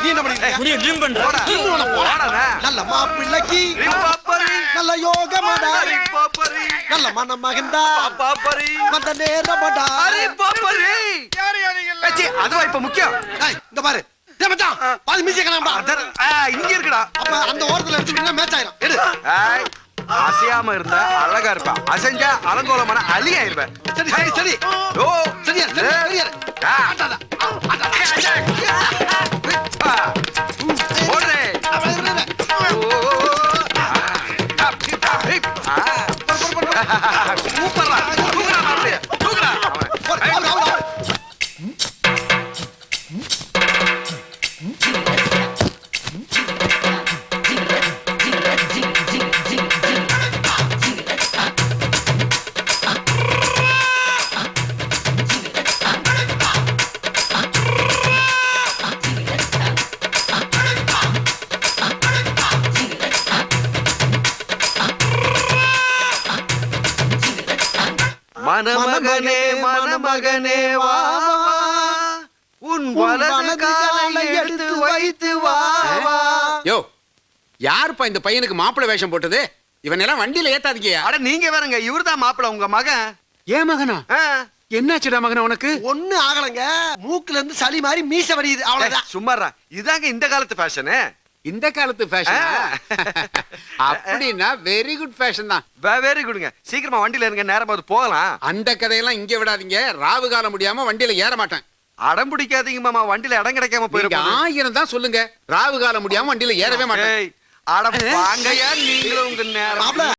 நீ என்ன பண்ணிட்டு ட்ரீம் பண்ற நல்ல மாப்பிள்ளைக்கு நல்ல யோகமடா நல்ல மனம் மகிந்தா வந்த நேரமடா அதுவா இப்ப முக்கியம். இந்த பாரு பாதி மீசி இங்க இருக்குடா. அப்ப அந்த ஓரத்துல எடுத்து மேட்ச் ஆயிரும் எடு. அசையாம இருந்தா அழகா இருப்ப, அசைஞ்சா அலங்கோலமான அழி ஆயிருப்ப. சரி சரி சரி ஓ சரியா சரியா ஓடுறே. சூப்பர்ரா, தூக்குடா மாப்பிளைய, தூக்குடா. மணமகனே மணமகனே வா உன் வலது காலை எடுத்து வைத்து வா. யோ, யாருப்பா இந்த பையனுக்கு மாப்பிள்ளை வேஷம் போட்டது? இவன் எல்லாம் வண்டியில ஏத்தாதீங்க. அட நீங்க வேறங்க, இவர்தான் மாப்பிள்ள உங்க மகன். ஏன் மகனா? என்னாச்சுடா மகனா உனக்கு? ஒண்ணு ஆகலங்க, மூக்குல இருந்து சளி மாதிரி மீச வடியுது அவ்வளவுதான். சும்மாறா, இதாங்க இந்த காலத்து ஃபேஷனு. இந்த காலத்து ஃபேஷன் அப்படின்னா வெரி குட் ஃபேஷன் தான். வெரி குட்ங்க. சீக்கிரமா வண்டியில இருங்க, நேரமா போகலாம். அந்த கதையெல்லாம் இங்க விடாதீங்க. ராவு காலம் முடியாம வண்டியில ஏற மாட்டேன். அடம் பிடிக்காதீங்க மாமா, வண்டியில இடம் கிடைக்காம போயிருப்போம். 1000 தான் சொல்லுங்க, ராவு காலம் முடியாம வண்டியில ஏறவே மாட்டேன். அட வாங்கயா நீங்களும் உங்க நேரம்.